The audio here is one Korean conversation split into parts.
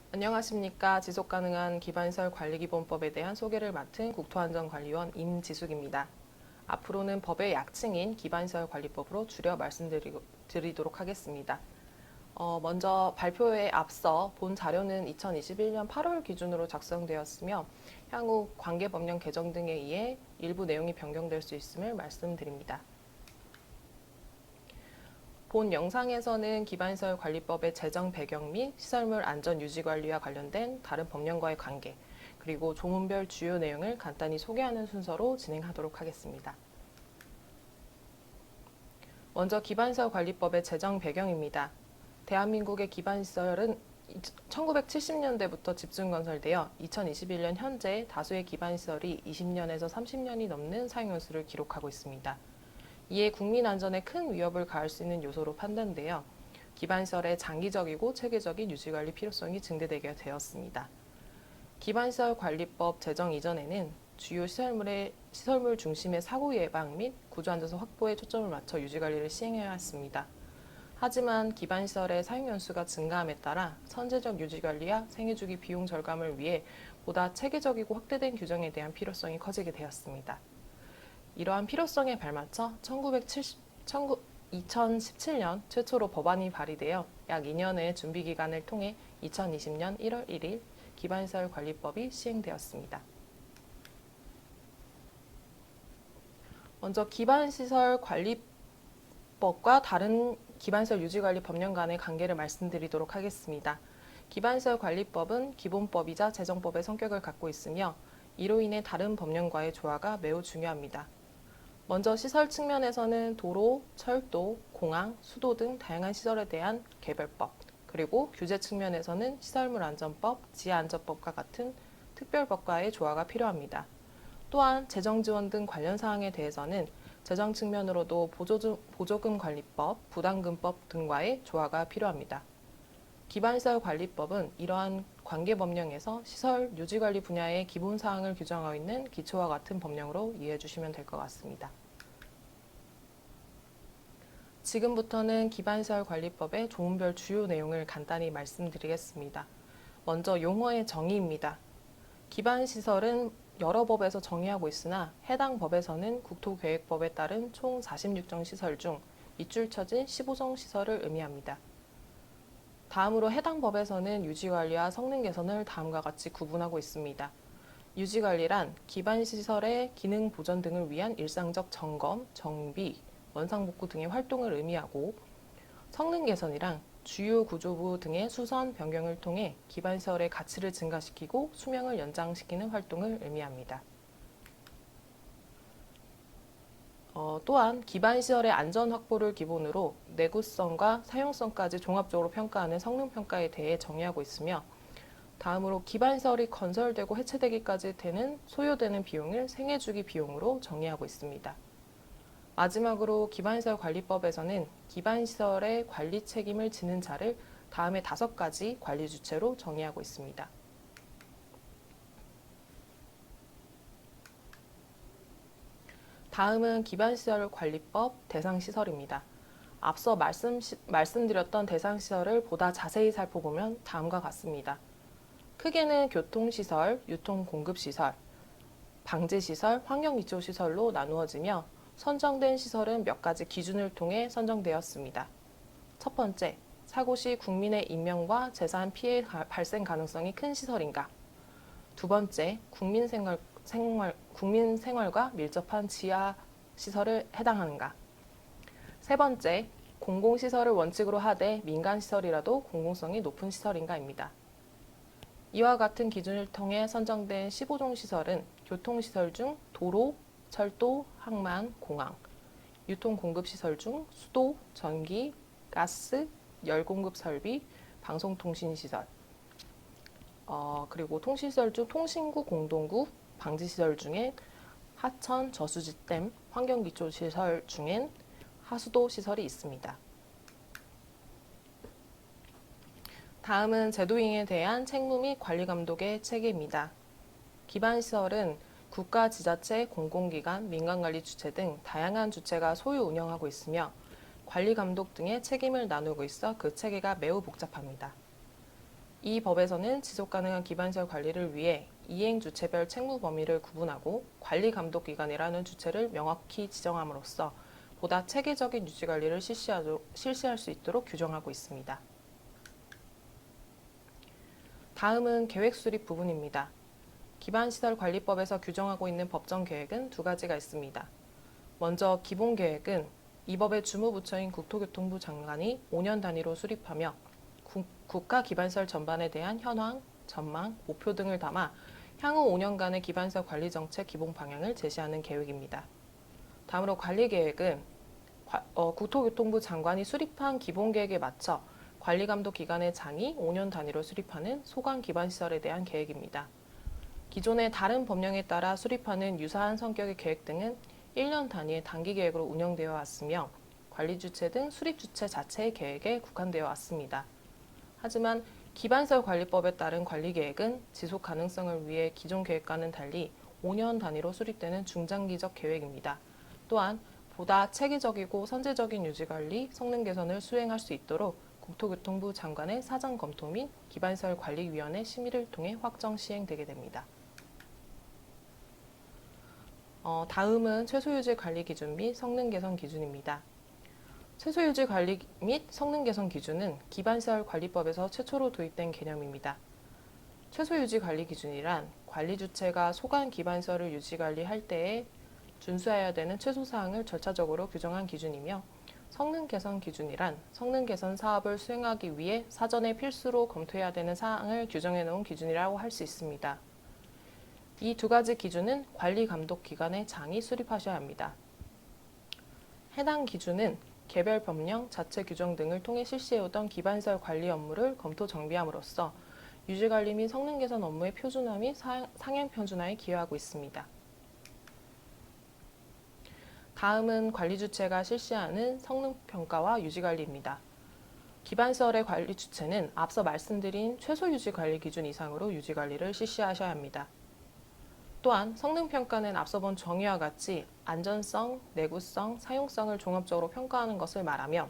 안녕하십니까. 지속가능한 기반시설 관리기본법에 대한 소개를 맡은 국토안전관리원 임지숙입니다. 앞으로는 법의 약칭인 기반시설 관리법으로 줄여 말씀드리도록 하겠습니다. 먼저 발표에 앞서 본 자료는 2021년 8월 기준으로 작성되었으며 향후 관계법령 개정 등에 의해 일부 내용이 변경될 수 있음을 말씀드립니다. 본 영상에서는 기반시설 관리법의 제정 배경 및 시설물 안전 유지 관리와 관련된 다른 법령과의 관계, 그리고 조문별 주요 내용을 간단히 소개하는 순서로 진행하도록 하겠습니다. 먼저 기반시설 관리법의 제정 배경입니다. 대한민국의 기반시설은 1970년대부터 집중 건설되어 2021년 현재 다수의 기반시설이 20년에서 30년이 넘는 사용연수를 기록하고 있습니다. 이에 국민 안전에 큰 위협을 가할 수 있는 요소로 판단되어 기반시설의 장기적이고 체계적인 유지관리 필요성이 증대되게 되었습니다. 기반시설 관리법 제정 이전에는 주요 시설물 중심의 사고 예방 및 구조안전성 확보에 초점을 맞춰 유지관리를 시행해야 했습니다. 하지만 기반시설의 사용연수가 증가함에 따라 선제적 유지관리와 생애주기 비용 절감을 위해 보다 체계적이고 확대된 규정에 대한 필요성이 커지게 되었습니다. 이러한 필요성에 발맞춰 2017년 최초로 법안이 발의되어 약 2년의 준비 기간을 통해 2020년 1월 1일 기반시설 관리법이 시행되었습니다. 먼저 기반시설 관리법과 다른 기반시설 유지관리 법령 간의 관계를 말씀드리도록 하겠습니다. 기반시설 관리법은 기본법이자 제정법의 성격을 갖고 있으며 이로 인해 다른 법령과의 조화가 매우 중요합니다. 먼저 시설 측면에서는 도로, 철도, 공항, 수도 등 다양한 시설에 대한 개별법, 그리고 규제 측면에서는 시설물 안전법, 지하안전법과 같은 특별법과의 조화가 필요합니다. 또한 재정지원 등 관련 사항에 대해서는 재정 측면으로도 보조금 관리법, 부담금법 등과의 조화가 필요합니다. 기반시설 관리법은 이러한 관계법령에서 시설 유지관리 분야의 기본 사항을 규정하고 있는 기초와 같은 법령으로 이해해 주시면 될 것 같습니다. 지금부터는 기반시설 관리법의 조문별 주요 내용을 간단히 말씀드리겠습니다. 먼저 용어의 정의입니다. 기반시설은 여러 법에서 정의하고 있으나 해당 법에서는 국토계획법에 따른 총 46종 시설 중 밑줄 쳐진 15종 시설을 의미합니다. 다음으로 해당 법에서는 유지관리와 성능 개선을 다음과 같이 구분하고 있습니다. 유지관리란 기반시설의 기능 보전 등을 위한 일상적 점검, 정비, 원상복구 등의 활동을 의미하고, 성능 개선이란 주요 구조부 등의 수선, 변경을 통해 기반시설의 가치를 증가시키고 수명을 연장시키는 활동을 의미합니다. 또한 기반시설의 안전 확보를 기본으로 내구성과 사용성까지 종합적으로 평가하는 성능평가에 대해 정의하고 있으며, 다음으로 기반시설이 건설되고 해체되기까지 되는 소요되는 비용을 생애주기 비용으로 정의하고 있습니다. 마지막으로 기반시설 관리법에서는 기반시설의 관리 책임을 지는 자를 다음의 5가지 관리 주체로 정의하고 있습니다. 다음은 기반시설 관리법 대상시설입니다. 앞서 말씀드렸던 대상시설을 보다 자세히 살펴보면 다음과 같습니다. 크게는 교통시설, 유통공급시설, 방제시설, 환경기초시설로 나누어지며 선정된 시설은 몇 가지 기준을 통해 선정되었습니다. 첫 번째, 사고 시 국민의 인명과 재산 피해 발생 가능성이 큰 시설인가? 두 번째, 국민 생활과 밀접한 지하 시설을 해당하는가? 세 번째, 공공시설을 원칙으로 하되 민간시설이라도 공공성이 높은 시설인가입니다. 이와 같은 기준을 통해 선정된 15종 시설은 교통시설 중 도로, 철도, 항만, 공항, 유통공급시설 중 수도, 전기, 가스, 열공급 설비, 방송통신시설, 그리고 통신시설 중 통신구, 공동구, 방지시설 중엔 하천, 저수지댐, 환경기초시설 중엔 하수도 시설이 있습니다. 다음은 제도이행에 대한 책무 및 관리감독의 체계입니다. 기반시설은 국가, 지자체, 공공기관, 민간관리 주체 등 다양한 주체가 소유 운영하고 있으며 관리감독 등의 책임을 나누고 있어 그 체계가 매우 복잡합니다. 이 법에서는 지속가능한 기반시설 관리를 위해 이행 주체별 책무 범위를 구분하고 관리감독기관이라는 주체를 명확히 지정함으로써 보다 체계적인 유지관리를 실시할 수 있도록 규정하고 있습니다. 다음은 계획수립 부분입니다. 기반시설관리법에서 규정하고 있는 법정 계획은 두 가지가 있습니다. 먼저 기본계획은 이 법의 주무부처인 국토교통부 장관이 5년 단위로 수립하며 국가 기반시설 전반에 대한 현황, 전망, 목표 등을 담아 향후 5년간의 기반시설 관리 정책 기본 방향을 제시하는 계획입니다. 다음으로 관리계획은 국토교통부 장관이 수립한 기본계획에 맞춰 관리감독기관의 장이 5년 단위로 수립하는 소관 기반시설에 대한 계획입니다. 기존의 다른 법령에 따라 수립하는 유사한 성격의 계획 등은 1년 단위의 단기 계획으로 운영되어 왔으며 관리주체 등 수립주체 자체의 계획에 국한되어 왔습니다. 하지만 기반시설 관리법에 따른 관리계획은 지속 가능성을 위해 기존 계획과는 달리 5년 단위로 수립되는 중장기적 계획입니다. 또한 보다 체계적이고 선제적인 유지관리, 성능 개선을 수행할 수 있도록 국토교통부 장관의 사전 검토 및 기반시설 관리위원회 심의를 통해 확정 시행되게 됩니다. 다음은 최소유지 관리 기준 및 성능 개선 기준입니다. 최소유지 관리 및 성능 개선 기준은 기반시설 관리법에서 최초로 도입된 개념입니다. 최소유지 관리 기준이란 관리 주체가 소관 기반시설을 유지 관리할 때에 준수해야 되는 최소사항을 절차적으로 규정한 기준이며, 성능 개선 기준이란 성능 개선 사업을 수행하기 위해 사전에 필수로 검토해야 되는 사항을 규정해 놓은 기준이라고 할 수 있습니다. 이 두 가지 기준은 관리감독기관의 장이 수립하셔야 합니다. 해당 기준은 개별 법령, 자체 규정 등을 통해 실시해오던 기반시설 관리 업무를 검토 정비함으로써 유지관리 및 성능 개선 업무의 표준화 및 상향 표준화에 기여하고 있습니다. 다음은 관리 주체가 실시하는 성능 평가와 유지 관리입니다. 기반시설의 관리 주체는 앞서 말씀드린 최소 유지 관리 기준 이상으로 유지 관리를 실시하셔야 합니다. 또한 성능 평가는 앞서 본 정의와 같이 안전성, 내구성, 사용성을 종합적으로 평가하는 것을 말하며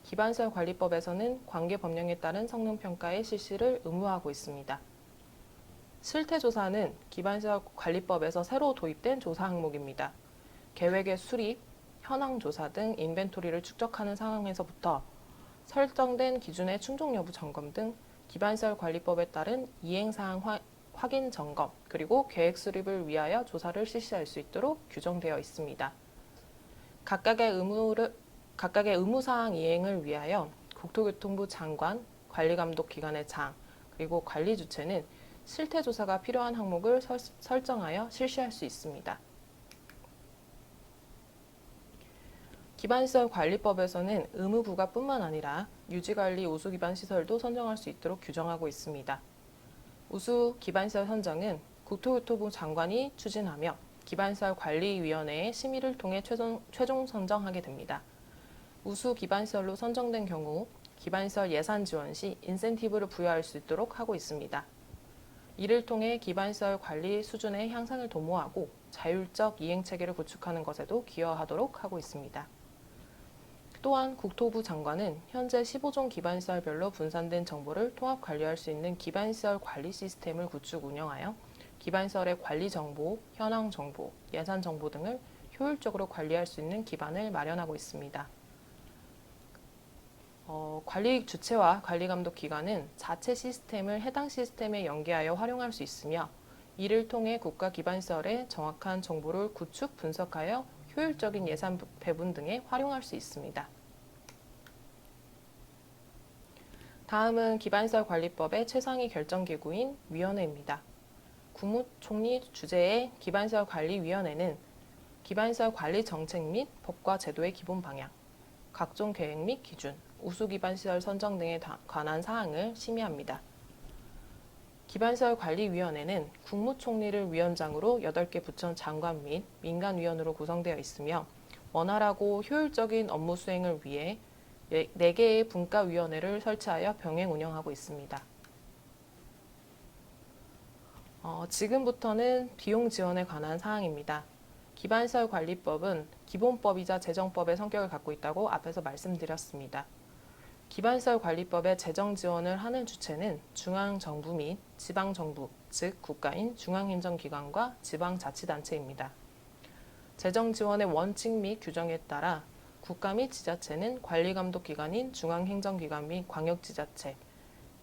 기반시설 관리법에서는 관계 법령에 따른 성능 평가의 실시를 의무화하고 있습니다. 실태조사는 기반시설 관리법에서 새로 도입된 조사 항목입니다. 계획의 수립, 현황 조사 등 인벤토리를 축적하는 상황에서부터 설정된 기준의 충족 여부 점검 등 기반시설 관리법에 따른 이행사항 확인 점검, 그리고 계획 수립을 위하여 조사를 실시할 수 있도록 규정되어 있습니다. 각각의 의무사항 이행을 위하여 국토교통부 장관, 관리감독기관의 장, 그리고 관리주체는 실태조사가 필요한 항목을 설정하여 실시할 수 있습니다. 기반시설 관리법에서는 의무부가뿐만 아니라 유지관리 우수기반시설도 선정할 수 있도록 규정하고 있습니다. 우수기반시설 선정은 국토교통부 장관이 추진하며 기반시설관리위원회의 심의를 통해 최종 선정하게 됩니다. 우수기반시설로 선정된 경우 기반시설 예산 지원 시 인센티브를 부여할 수 있도록 하고 있습니다. 이를 통해 기반시설 관리 수준의 향상을 도모하고 자율적 이행체계를 구축하는 것에도 기여하도록 하고 있습니다. 또한 국토부 장관은 현재 15종 기반시설별로 분산된 정보를 통합 관리할 수 있는 기반시설 관리 시스템을 구축 운영하여 기반시설의 관리 정보, 현황 정보, 예산 정보 등을 효율적으로 관리할 수 있는 기반을 마련하고 있습니다. 관리 주체와 관리감독 기관은 자체 시스템을 해당 시스템에 연계하여 활용할 수 있으며, 이를 통해 국가 기반시설의 정확한 정보를 구축, 분석하여 효율적인 예산 배분 등에 활용할 수 있습니다. 다음은 기반시설 관리법의 최상위 결정기구인 위원회입니다. 국무총리 주재의 기반시설 관리위원회는 기반시설 관리 정책 및 법과 제도의 기본 방향, 각종 계획 및 기준, 우수기반시설 선정 등에 관한 사항을 심의합니다. 기반시설관리위원회는 국무총리를 위원장으로 8개 부처 장관 및 민간위원으로 구성되어 있으며, 원활하고 효율적인 업무 수행을 위해 4개의 분과위원회를 설치하여 병행 운영하고 있습니다. 지금부터는 비용 지원에 관한 사항입니다. 기반시설관리법은 기본법이자 재정법의 성격을 갖고 있다고 앞에서 말씀드렸습니다. 기반시설 관리법의 재정 지원을 하는 주체는 중앙정부 및 지방정부, 즉 국가인 중앙행정기관과 지방자치단체입니다. 재정 지원의 원칙 및 규정에 따라 국가 및 지자체는 관리감독기관인 중앙행정기관 및 광역지자체,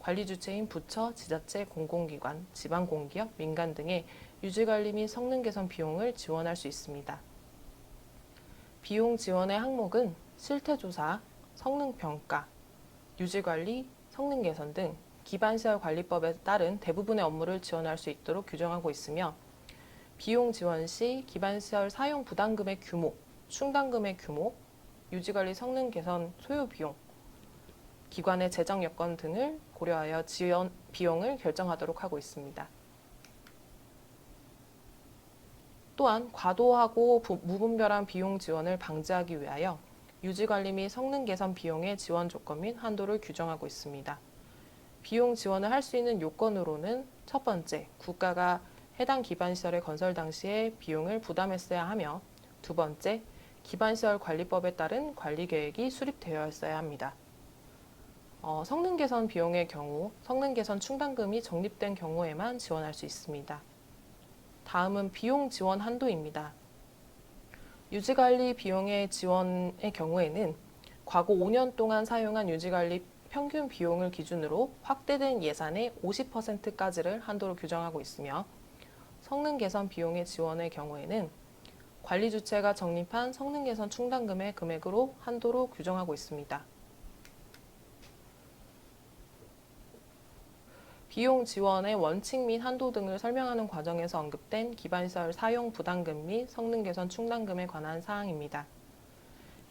관리주체인 부처, 지자체, 공공기관, 지방공기업, 민간 등의 유지관리 및 성능개선 비용을 지원할 수 있습니다. 비용 지원의 항목은 실태조사, 성능평가, 유지관리, 성능개선 등 기반시설 관리법에 따른 대부분의 업무를 지원할 수 있도록 규정하고 있으며 비용 지원 시 기반시설 사용 부담금의 규모, 충당금의 규모, 유지관리 성능개선 소요 비용, 기관의 재정 여건 등을 고려하여 지원 비용을 결정하도록 하고 있습니다. 또한 과도하고 무분별한 비용 지원을 방지하기 위하여 유지관리 및 성능 개선 비용의 지원 조건 및 한도를 규정하고 있습니다. 비용 지원을 할 수 있는 요건으로는 첫 번째, 국가가 해당 기반시설의 건설 당시에 비용을 부담했어야 하며 두 번째, 기반시설 관리법에 따른 관리계획이 수립되었어야 합니다. 성능 개선 비용의 경우 성능 개선 충당금이 적립된 경우에만 지원할 수 있습니다. 다음은 비용 지원 한도입니다. 유지관리 비용의 지원의 경우에는 과거 5년 동안 사용한 유지관리 평균 비용을 기준으로 확대된 예산의 50%까지를 한도로 규정하고 있으며 성능 개선 비용의 지원의 경우에는 관리 주체가 적립한 성능 개선 충당금의 금액으로 한도로 규정하고 있습니다. 비용 지원의 원칙 및 한도 등을 설명하는 과정에서 언급된 기반시설 사용 부담금 및 성능 개선 충당금에 관한 사항입니다.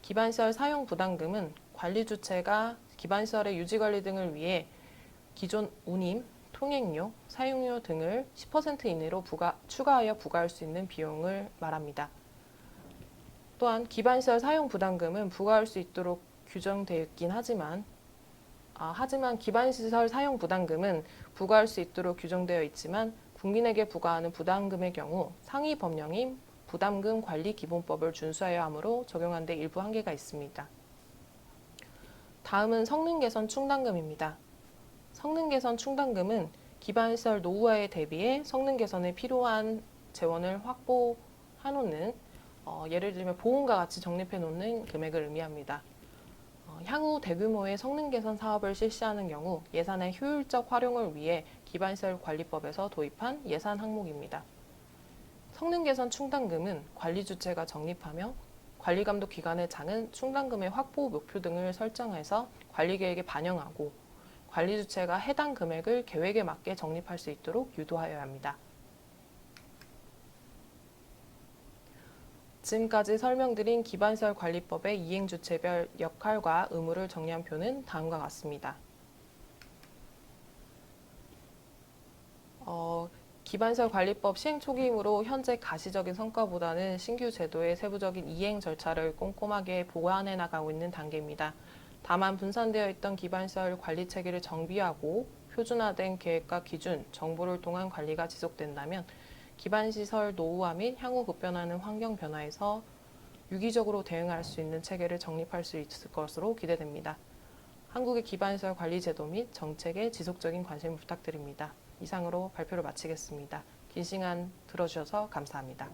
기반시설 사용 부담금은 관리 주체가 기반시설의 유지관리 등을 위해 기존 운임, 통행료, 사용료 등을 10% 이내로 추가하여 부과할 수 있는 비용을 말합니다. 또한 기반시설 사용 부담금은 부과할 수 있도록 규정되어 있긴 하지만 기반시설 사용 부담금은 부과할 수 있도록 규정되어 있지만 국민에게 부과하는 부담금의 경우 상위 법령인 부담금 관리 기본법을 준수하여야 하므로 적용하는 데 일부 한계가 있습니다. 다음은 성능 개선 충당금입니다. 성능 개선 충당금은 기반시설 노후화에 대비해 성능 개선에 필요한 재원을 확보해 놓는 예를 들면 보험과 같이 적립해 놓는 금액을 의미합니다. 향후 대규모의 성능 개선 사업을 실시하는 경우 예산의 효율적 활용을 위해 기반시설 관리법에서 도입한 예산 항목입니다. 성능 개선 충당금은 관리 주체가 적립하며 관리감독기관의 장은 충당금의 확보 목표 등을 설정해서 관리계획에 반영하고 관리 주체가 해당 금액을 계획에 맞게 적립할 수 있도록 유도하여야 합니다. 지금까지 설명드린 기반시설 관리법의 이행주체별 역할과 의무를 정리한 표는 다음과 같습니다. 기반시설 관리법 시행 초기이므로 현재 가시적인 성과보다는 신규 제도의 세부적인 이행 절차를 꼼꼼하게 보완해 나가고 있는 단계입니다. 다만 분산되어 있던 기반시설 관리 체계를 정비하고 표준화된 계획과 기준, 정보를 통한 관리가 지속된다면 기반시설 노후화 및 향후 급변하는 환경 변화에서 유기적으로 대응할 수 있는 체계를 정립할 수 있을 것으로 기대됩니다. 한국의 기반시설 관리 제도 및 정책에 지속적인 관심을 부탁드립니다. 이상으로 발표를 마치겠습니다. 긴 시간 들어주셔서 감사합니다.